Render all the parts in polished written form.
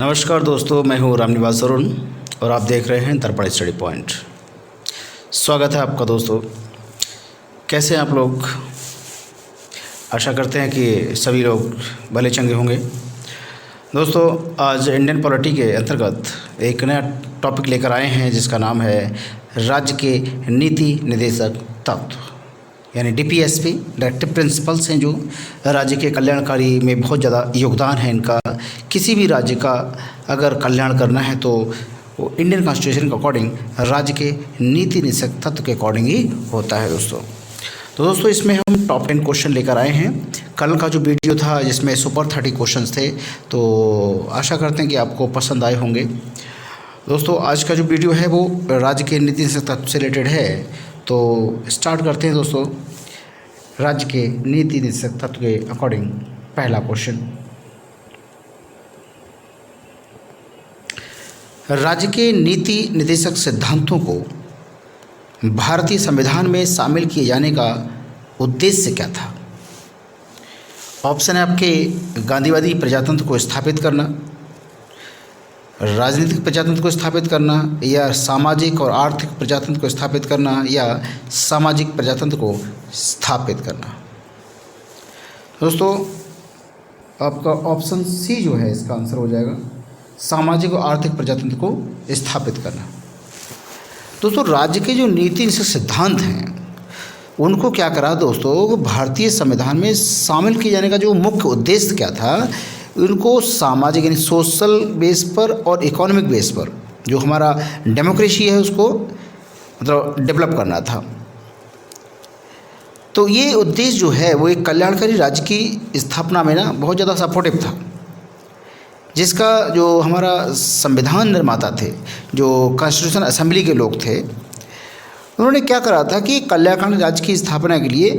नमस्कार दोस्तों, मैं हूँ रामनिवास अरुण और आप देख रहे हैं दर्पण स्टडी पॉइंट। स्वागत है आपका दोस्तों। कैसे हैं आप लोग? आशा करते हैं कि सभी लोग भले चंगे होंगे। दोस्तों, आज इंडियन पॉलिटी के अंतर्गत एक नया टॉपिक लेकर आए हैं जिसका नाम है राज्य के नीति निर्देशक तत्व, यानी डीपीएसपी, डायरेक्टिव प्रिंसिपल्स हैं जो राज्य के कल्याणकारी में बहुत ज़्यादा योगदान है इनका। किसी भी राज्य का अगर कल्याण करना है तो वो इंडियन कॉन्स्टिट्यूशन के अकॉर्डिंग राज्य के नीति निर्देशक तत्व के अकॉर्डिंग ही होता है दोस्तों। तो दोस्तों, इसमें हम टॉप 10 क्वेश्चन लेकर आए हैं। कल का जो वीडियो था जिसमें सुपर 30 क्वेश्चंस थे, तो आशा करते हैं कि आपको पसंद आए होंगे। दोस्तों, आज का जो वीडियो है वो राज्य के नीति निर्देशक तत्व से रिलेटेड है। तो स्टार्ट करते हैं दोस्तों। राज्य के नीति निर्देशक तत्व के अकॉर्डिंग पहला क्वेश्चन, राज्य के नीति निर्देशक सिद्धांतों को भारतीय संविधान में शामिल किए जाने का उद्देश्य क्या था? ऑप्शन है आपके गांधीवादी प्रजातंत्र को स्थापित करना, राजनीतिक प्रजातंत्र को स्थापित करना, या सामाजिक और आर्थिक प्रजातंत्र को स्थापित करना, या सामाजिक प्रजातंत्र को स्थापित करना। दोस्तों, आपका ऑप्शन सी जो है इसका आंसर हो जाएगा, सामाजिक और आर्थिक प्रजातंत्र को स्थापित करना। दोस्तों, राज्य के जो नीति निर्देशक सिद्धांत हैं उनको क्या करा दोस्तों, भारतीय संविधान में शामिल किए जाने का जो मुख्य उद्देश्य क्या था, उनको सामाजिक यानी सोशल बेस पर और इकोनॉमिक बेस पर जो हमारा डेमोक्रेसी है उसको मतलब डेवलप करना था। तो ये उद्देश्य जो है वो एक कल्याणकारी राज्य की स्थापना में ना बहुत ज़्यादा सपोर्टिव था, जिसका जो हमारा संविधान निर्माता थे, जो कॉन्स्टिट्यूशन असेंबली के लोग थे, उन्होंने क्या करा था कि कल्याणकारी राज्य की स्थापना के लिए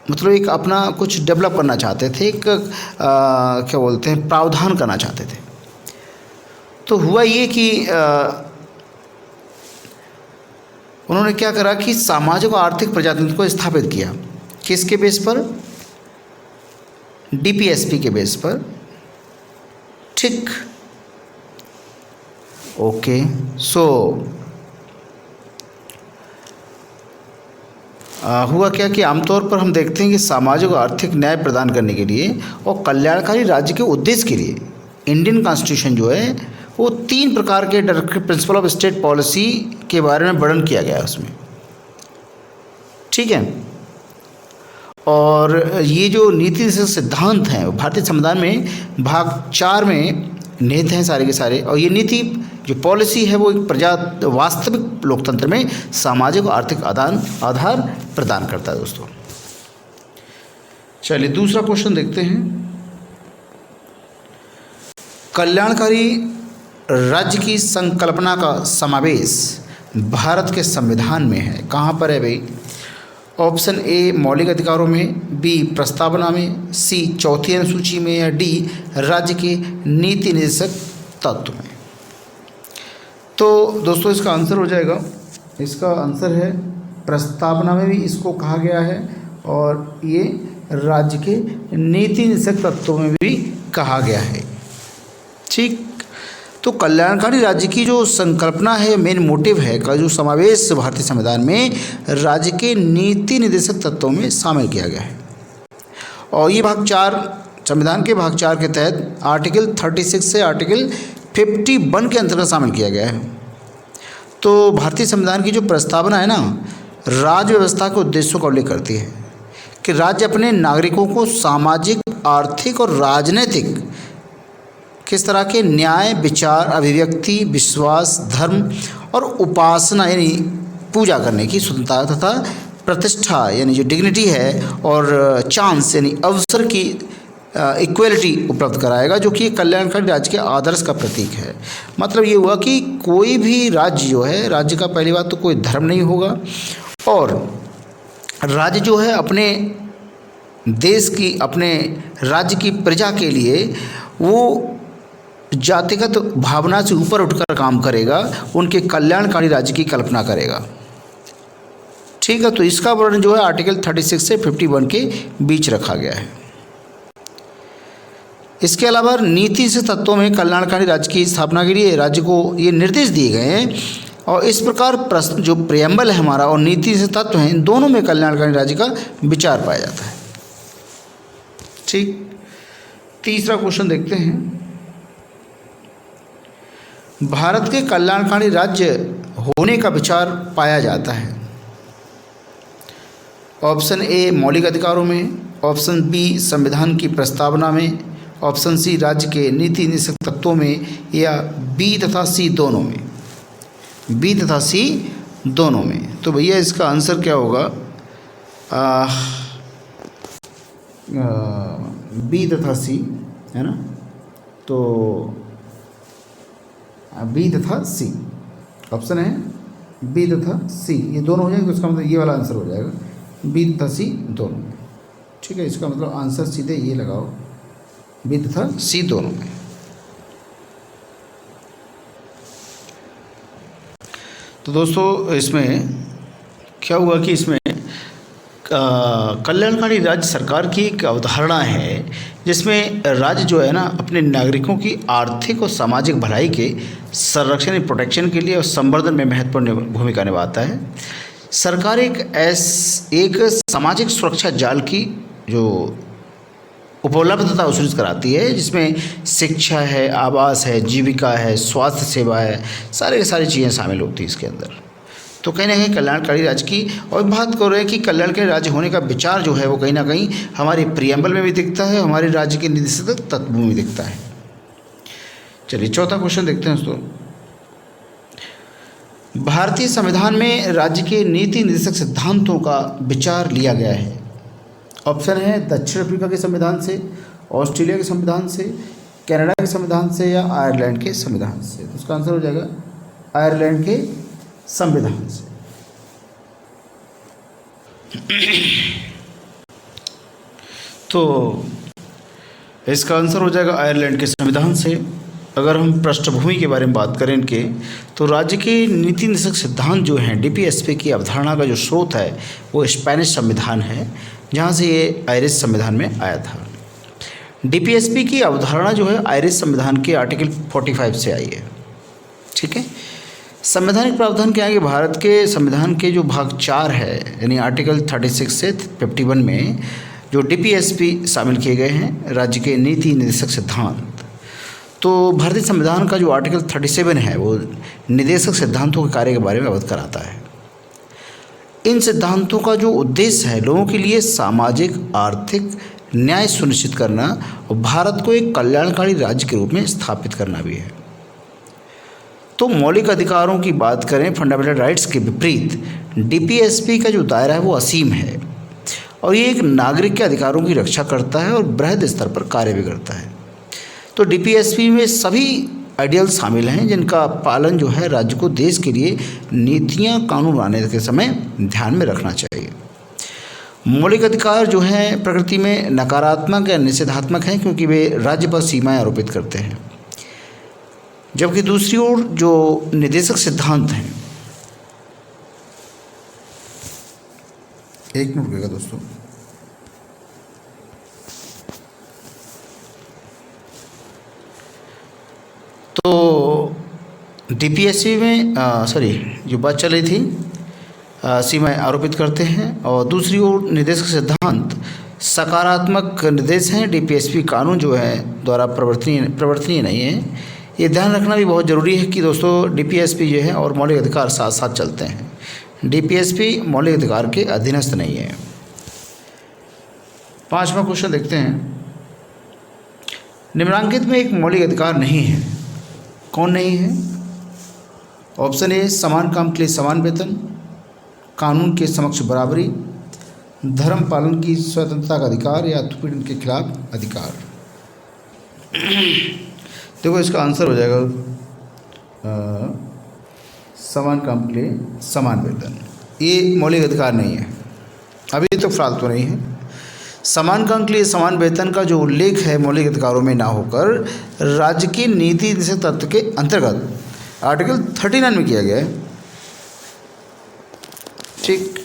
मतलब एक अपना कुछ डेवलप करना चाहते थे, एक क्या बोलते हैं प्रावधान करना चाहते थे। तो हुआ ये कि उन्होंने क्या करा कि सामाजिक और आर्थिक प्रजातंत्र को स्थापित किया। किसके बेस पर? डीपीएसपी के बेस पर। ठीक, ओके। सो हुआ क्या कि आमतौर पर हम देखते हैं कि सामाजिक और आर्थिक न्याय प्रदान करने के लिए और कल्याणकारी राज्य के उद्देश्य के लिए इंडियन कॉन्स्टिट्यूशन जो है वो 3 प्रकार के directive principle of state policy के बारे में वर्णन किया गया है उसमें। ठीक है, और ये जो नीति निर्देशक सिद्धांत हैं वो भारतीय संविधान में भाग 4 में निहित हैं सारे के सारे। और ये नीति जो पॉलिसी है वो एक वास्तविक लोकतंत्र में सामाजिक और आर्थिक आधार प्रदान करता है दोस्तों। चलिए दूसरा क्वेश्चन देखते हैं। कल्याणकारी राज्य की संकल्पना का समावेश भारत के संविधान में है। कहाँ पर है भाई? ऑप्शन ए मौलिक अधिकारों में, बी प्रस्तावना में, सी चौथी अनुसूची में, या डी राज्य के नीति निर्देशक तत्व में। तो दोस्तों, इसका आंसर हो जाएगा, इसका आंसर है प्रस्तावना में भी इसको कहा गया है और ये राज्य के नीति निर्देशक तत्वों में भी कहा गया है। ठीक, तो कल्याणकारी राज्य की जो संकल्पना है, मेन मोटिव है का जो समावेश भारतीय संविधान में राज्य के नीति निर्देशक तत्वों में शामिल किया गया है। और ये भाग 4 संविधान के भाग 4 के तहत आर्टिकल 36 से आर्टिकल 51 के अंतर्गत शामिल किया गया है। तो भारतीय संविधान की जो प्रस्तावना है ना, राज्य व्यवस्था के उद्देश्यों का उल्लेख करती है कि राज्य अपने नागरिकों को सामाजिक, आर्थिक और राजनीतिक किस तरह के न्याय, विचार, अभिव्यक्ति, विश्वास, धर्म और उपासना यानी पूजा करने की स्वतंत्रता तथा प्रतिष्ठा यानी जो डिग्निटी है और चांस यानी अवसर की इक्वलिटी उपलब्ध कराएगा, जो कि कल्याणकारी राज्य के आदर्श का प्रतीक है। मतलब ये हुआ कि कोई भी राज्य जो है, राज्य का पहली बात तो कोई धर्म नहीं होगा, और राज्य जो है अपने देश की, अपने राज्य की प्रजा के लिए वो जातिगत भावना से ऊपर उठकर काम करेगा, उनके कल्याणकारी राज्य की कल्पना करेगा। ठीक है, तो इसका वर्णन जो है आर्टिकल 36 से 51 के बीच रखा गया है। इसके अलावा नीति से तत्वों में कल्याणकारी राज्य की स्थापना के लिए राज्य को ये निर्देश दिए गए हैं और इस प्रकार प्रश्न जो प्रियम्बल है हमारा और नीति से तत्व हैं इन दोनों में कल्याणकारी राज्य का विचार पाया जाता है। ठीक, तीसरा क्वेश्चन देखते हैं। भारत के कल्याणकारी राज्य होने का विचार पाया जाता है। ऑप्शन ए मौलिक अधिकारों में, ऑप्शन बी संविधान की प्रस्तावना में, ऑप्शन सी राज्य के नीति निषेध तत्वों में या बी तथा सी दोनों में। बी तथा सी दोनों में। तो भैया इसका आंसर क्या होगा? बी तथा सी, है ना। तो बी तथा सी ऑप्शन है, बी तथा सी ये दोनों हो जाएंगे तो इसका मतलब ये वाला आंसर हो जाएगा बी तथा सी दोनों में। ठीक है, इसका मतलब आंसर सीधे ये लगाओ, बी तथा सी दोनों में। तो दोस्तों इसमें क्या हुआ कि इसमें कल्याणकारी राज्य सरकार की एक अवधारणा है जिसमें राज्य जो है ना अपने नागरिकों की आर्थिक और सामाजिक भलाई के संरक्षण या प्रोटेक्शन के लिए और संवर्धन में महत्वपूर्ण भूमिका निभाता है। सरकार एक सामाजिक सुरक्षा जाल की जो उपलब्धता सुनिश्चित कराती है जिसमें शिक्षा है, आवास है, जीविका है, स्वास्थ्य सेवा है, सारी की सारी चीज़ें शामिल होती हैं इसके अंदर। तो कहीं ना कहीं कल्याणकारी राज्य की और बात कर रहे हैं कि कल्याणकारी राज्य होने का विचार जो है वो कहीं ना कहीं हमारे प्रियम्बल में भी दिखता है, हमारे राज्य के निषेध तत्वों में दिखता है। चलिए चौथा क्वेश्चन देखते हैं दोस्तों। भारतीय संविधान में राज्य के नीति निर्देशक सिद्धांतों का विचार लिया गया है। ऑप्शन है दक्षिण अफ्रीका के संविधान से, ऑस्ट्रेलिया के संविधान से, कनाडा के संविधान से या आयरलैंड के संविधान से। तो उसका आंसर हो जाएगा आयरलैंड के संविधान से। तो इसका आंसर हो जाएगा आयरलैंड के संविधान से। अगर हम पृष्ठभूमि के बारे में बात करें इनके, तो राज्य के नीति निषेध सिद्धांत जो हैं डीपीएसपी की अवधारणा का जो स्रोत है वो स्पेनिश संविधान है, जहाँ से ये आयरिश संविधान में आया था। डीपीएसपी की अवधारणा जो है आयरिश संविधान के आर्टिकल 45 से आई है। ठीक है, संवैधानिक प्रावधान क्या है कि भारत के संविधान के जो भाग 4 है यानी आर्टिकल 36 से 51 में जो डीपीएसपी शामिल किए गए हैं राज्य के नीति निर्देशक सिद्धांत। तो भारतीय संविधान का जो आर्टिकल 37 है वो निर्देशक सिद्धांतों के कार्य के बारे में अवगत कराता है। इन सिद्धांतों का जो उद्देश्य है लोगों के लिए सामाजिक आर्थिक न्याय सुनिश्चित करना और भारत को एक कल्याणकारी राज्य के रूप में स्थापित करना भी है। तो मौलिक अधिकारों की बात करें, फंडामेंटल राइट्स के विपरीत डीपीएसपी का जो दायरा है वो असीम है और ये एक नागरिक के अधिकारों की रक्षा करता है और बृहद स्तर पर कार्य भी करता है। तो डीपीएसपी में सभी आइडियल शामिल हैं जिनका पालन जो है राज्य को देश के लिए नीतियां कानून बनाने के समय ध्यान में रखना चाहिए। मौलिक अधिकार जो हैं प्रकृति में नकारात्मक या निषेधात्मक हैं क्योंकि वे राज्य पर सीमाएं आरोपित करते हैं, जबकि दूसरी ओर जो निर्देशक सिद्धांत हैं, एक मिनट रुकेगा दोस्तों। तो डीपीएसपी में जो बात चल रही थी सीमाएं आरोपित करते हैं और दूसरी ओर निर्देशक सिद्धांत सकारात्मक निर्देश हैं। डीपीएसपी कानून जो है द्वारा प्रवर्तनीय नहीं है। ये ध्यान रखना भी बहुत ज़रूरी है कि दोस्तों डीपीएसपी जो है और मौलिक अधिकार साथ साथ चलते हैं। डीपीएसपी मौलिक अधिकार के अधीनस्थ नहीं है। 5वां क्वेश्चन देखते हैं। निम्नलिखित में एक मौलिक अधिकार नहीं है, कौन नहीं है? ऑप्शन ए समान काम के लिए समान वेतन, कानून के समक्ष बराबरी, धर्म पालन की स्वतंत्रता का अधिकार या उत्पीड़न के खिलाफ अधिकार। देखो इसका आंसर हो जाएगा समान काम के लिए समान वेतन। ये मौलिक अधिकार नहीं है, अभी तो फिलहाल तो नहीं है। समान काम के लिए समान वेतन का जो उल्लेख है मौलिक अधिकारों में ना होकर राज्य की नीति निषेध तत्व के अंतर्गत आर्टिकल 39 में किया गया है। ठीक,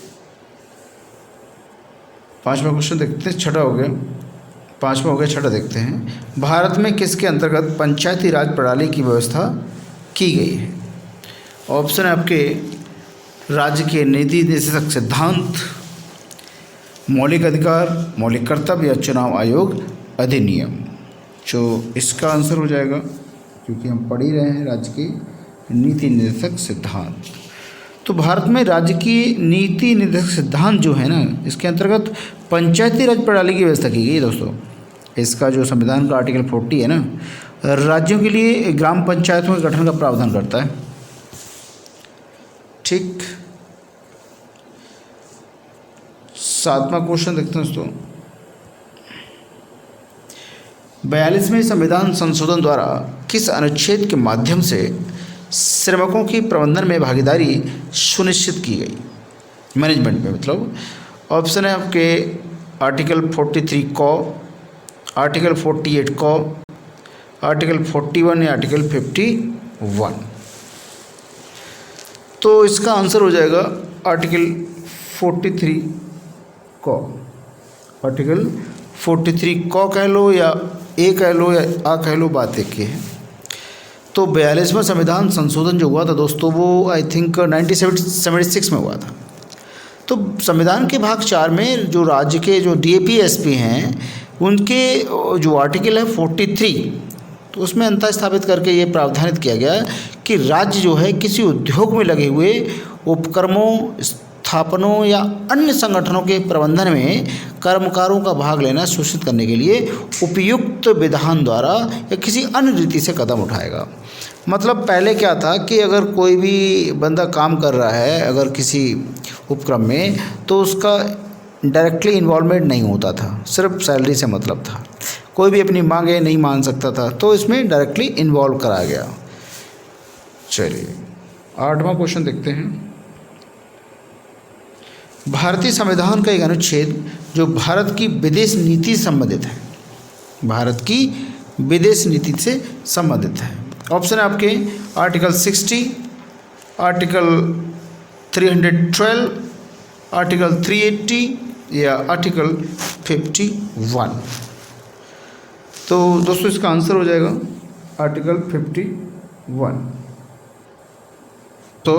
5वां क्वेश्चन देखते हैं, छठा हो गया। 5वां हो गया, छठा देखते हैं। भारत में किसके अंतर्गत पंचायती राज प्रणाली की व्यवस्था की गई है? ऑप्शन है आपके राज्य के नीति निर्देशक सिद्धांत, मौलिक अधिकार, मौलिक कर्तव्य या चुनाव आयोग अधिनियम। जो इसका आंसर हो जाएगा, क्योंकि हम पढ़ ही रहे हैं राज्य के नीति निर्देशक सिद्धांत। तो भारत में राज्य की नीति निर्देशक सिद्धांत जो है ना, इसके अंतर्गत पंचायती राज प्रणाली की व्यवस्था की गई है दोस्तों। इसका जो संविधान का आर्टिकल 40 है ना, राज्यों के लिए ग्राम पंचायतों के गठन का प्रावधान करता है। ठीक, 7वां क्वेश्चन देखते हैं दोस्तों। 42वें संविधान संशोधन द्वारा किस अनुच्छेद के माध्यम से श्रमिकों की प्रबंधन में भागीदारी सुनिश्चित की गई? मैनेजमेंट में मतलब। ऑप्शन है आपके आर्टिकल 43 क, आर्टिकल 48 क, आर्टिकल 41 या आर्टिकल 51। तो इसका आंसर हो जाएगा आर्टिकल 43 क। आर्टिकल 43 क कह लो या ए कह लो या आ कह लो, बात एक ही है। तो 42वां संविधान संशोधन जो हुआ था दोस्तों, वो आई थिंक 1976 में हुआ था। तो संविधान के भाग 4 में जो राज्य के जो DAP SP हैं, उनके जो आर्टिकल है 43, तो उसमें अंतर स्थापित करके ये प्रावधानित किया गया कि राज्य जो है किसी उद्योग में लगे हुए उपक्रमों, स्थापनों या अन्य संगठनों के प्रबंधन में कर्मकारों का भाग लेना सुनिश्चित करने के लिए उपयुक्त विधान द्वारा या किसी अन्य रीति से कदम उठाएगा। मतलब पहले क्या था कि अगर कोई भी बंदा काम कर रहा है अगर किसी उपक्रम में, तो उसका डायरेक्टली इन्वॉल्वमेंट नहीं होता था, सिर्फ सैलरी से मतलब था। कोई भी अपनी मांगे नहीं मान सकता था, तो इसमें डायरेक्टली इन्वॉल्व करा गया। चलिए 8वां क्वेश्चन देखते हैं। भारतीय संविधान का एक अनुच्छेद जो भारत की विदेश नीति से संबंधित है, भारत की विदेश नीति से संबंधित है। ऑप्शन है आपके आर्टिकल 60, आर्टिकल 312, आर्टिकल 380 या आर्टिकल 51। तो दोस्तों इसका आंसर हो जाएगा आर्टिकल 51। तो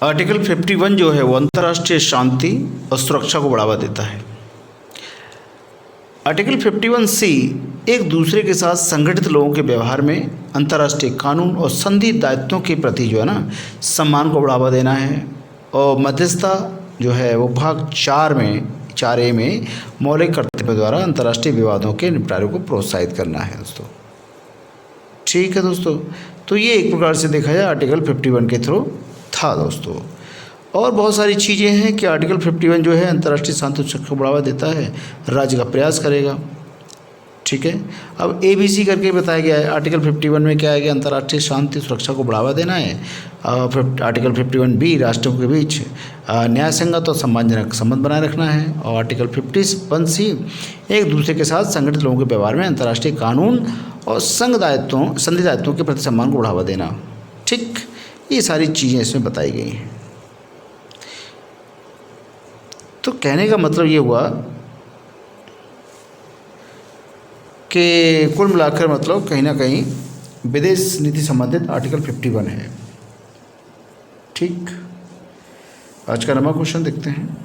आर्टिकल 51 जो है वो अंतर्राष्ट्रीय शांति और सुरक्षा को बढ़ावा देता है। आर्टिकल 51C एक दूसरे के साथ संगठित लोगों के व्यवहार में अंतर्राष्ट्रीय कानून और संधि दायित्वों के प्रति जो है ना सम्मान को बढ़ावा देना है। और मध्यस्थता जो है वो भाग 4A में मौलिक कर्तव्य द्वारा अंतर्राष्ट्रीय विवादों के निपटारे को प्रोत्साहित करना है दोस्तों। ठीक है दोस्तों, तो ये एक प्रकार से देखा जाए आर्टिकल 51 के थ्रू था दोस्तों। और बहुत सारी चीज़ें हैं कि आर्टिकल 51 जो है अंतर्राष्ट्रीय शांति सुरक्षा को बढ़ावा देता है, राज्य का प्रयास करेगा। ठीक है, अब ABC करके बताया गया है। आर्टिकल 51 में क्या है कि अंतर्राष्ट्रीय शांति सुरक्षा को बढ़ावा देना है। आर्टिकल 51B राष्ट्रों के बीच न्याय संगत और सम्मानजनक संबंध बनाए रखना है। और आर्टिकल 51C एक दूसरे के साथ संगठित लोगों के व्यवहार में अंतर्राष्ट्रीय कानून और संधि दायित्वों के प्रति सम्मान को बढ़ावा देना। ठीक, ये सारी चीज़ें इसमें बताई गई हैं। तो कहने का मतलब ये हुआ कि कुल मिलाकर मतलब कहीं ना कहीं विदेश नीति संबंधित आर्टिकल 51 है। ठीक, आज का 9वां क्वेश्चन देखते हैं।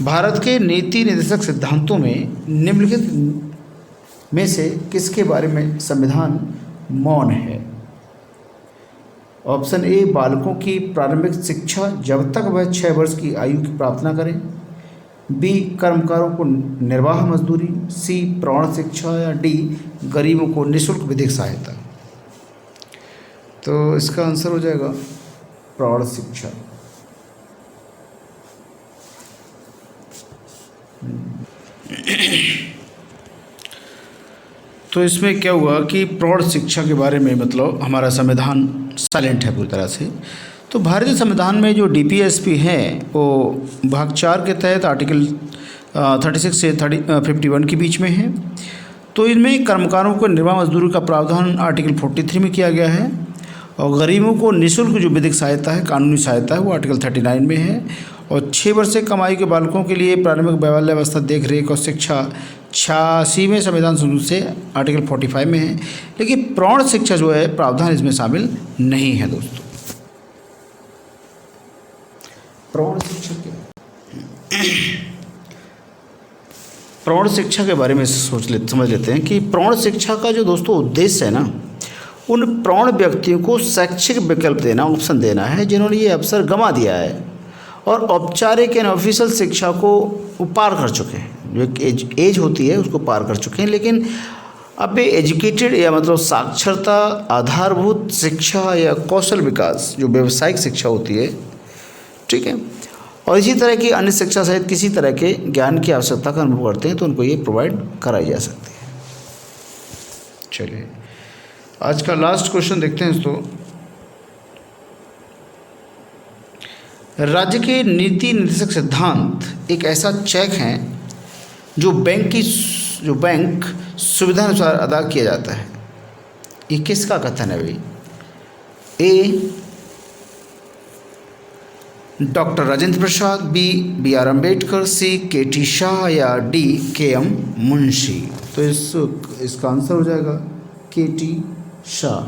भारत के नीति निर्देशक सिद्धांतों में निम्नलिखित में से किसके बारे में संविधान मौन है? ऑप्शन ए बालकों की प्रारंभिक शिक्षा जब तक वह 6 वर्ष की आयु की प्राप्त न करें, बी कर्मकारों को निर्वाह मजदूरी, सी प्रौढ़ शिक्षा या डी गरीबों को निःशुल्क विधिक सहायता। तो इसका आंसर हो जाएगा प्रौढ़ शिक्षा। तो इसमें क्या हुआ कि प्रौढ़ शिक्षा के बारे में मतलब हमारा संविधान साइलेंट है पूरी तरह से। तो भारतीय संविधान में जो DPSP हैं वो भाग 4 के तहत आर्टिकल 36 से 51 के बीच में है। तो इनमें कर्मकारों को निर्वाह मजदूरी का प्रावधान आर्टिकल 43 में किया गया है। और गरीबों को निःशुल्क जो विधिक सहायता है, कानूनी सहायता है, वो आर्टिकल 39 में है। और 6 वर्ष से कम आयु के बालकों के लिए प्रारंभिक बाल्यावस्था देख रेख और शिक्षा 86वें संविधान संशोधन से आर्टिकल 45 में है, लेकिन प्रौढ़ शिक्षा जो है प्रावधान इसमें शामिल नहीं है दोस्तों। प्रौढ़ शिक्षा प्रौढ़ शिक्षा के बारे में समझ लेते हैं कि प्रौढ़ शिक्षा का जो दोस्तों उद्देश्य है ना, उन प्रौढ़ व्यक्तियों को शैक्षिक विकल्प देना, ऑप्शन देना है जिन्होंने ये अवसर गंवा दिया है और औपचारिक एंड ऑफिशियल शिक्षा को वो पार कर चुके हैं, जो एक एज होती है उसको पार कर चुके हैं, लेकिन अब एजुकेटेड या मतलब साक्षरता, आधारभूत शिक्षा या कौशल विकास जो व्यावसायिक शिक्षा होती है, ठीक है, और इसी तरह की अन्य शिक्षा सहित किसी तरह के ज्ञान की आवश्यकता का अनुभव करते हैं तो उनको ये प्रोवाइड कराई जा सकती है। चलिए आज का लास्ट क्वेश्चन देखते हैं दोस्तों। राज्य के नीति निर्देशक सिद्धांत एक ऐसा चेक है जो बैंक सुविधा अनुसार अदा किया जाता है। ये किसका कथन है भाई? A doctor Rajendra Prasad, B R Ambedkar, C K T Shah या डी के एम मुंशी। तो इसका आंसर हो जाएगा के टी शाह।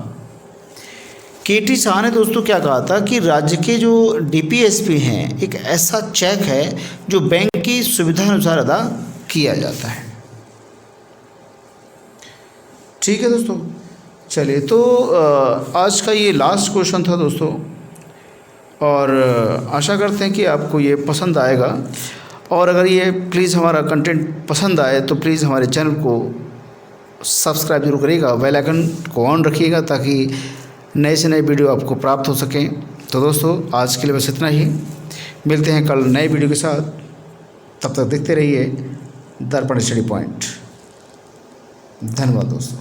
के टी शाह ने दोस्तों क्या कहा था कि राज्य के जो डीपीएसपी हैं एक ऐसा चेक है जो बैंक की सुविधा अनुसार अदा किया जाता है। ठीक है दोस्तों, चलिए तो आज का ये लास्ट क्वेश्चन था दोस्तों, और आशा करते हैं कि आपको ये पसंद आएगा। और अगर ये प्लीज़ हमारा कंटेंट पसंद आए तो प्लीज़ हमारे चैनल को सब्सक्राइब जरूर करिएगा, बेल आइकन को ऑन रखिएगा ताकि नए से नए वीडियो आपको प्राप्त हो सकें। तो दोस्तों आज के लिए बस इतना ही, मिलते हैं कल नए वीडियो के साथ। तब तक देखते रहिए दर्पण स्टडी पॉइंट। धन्यवाद दोस्तों।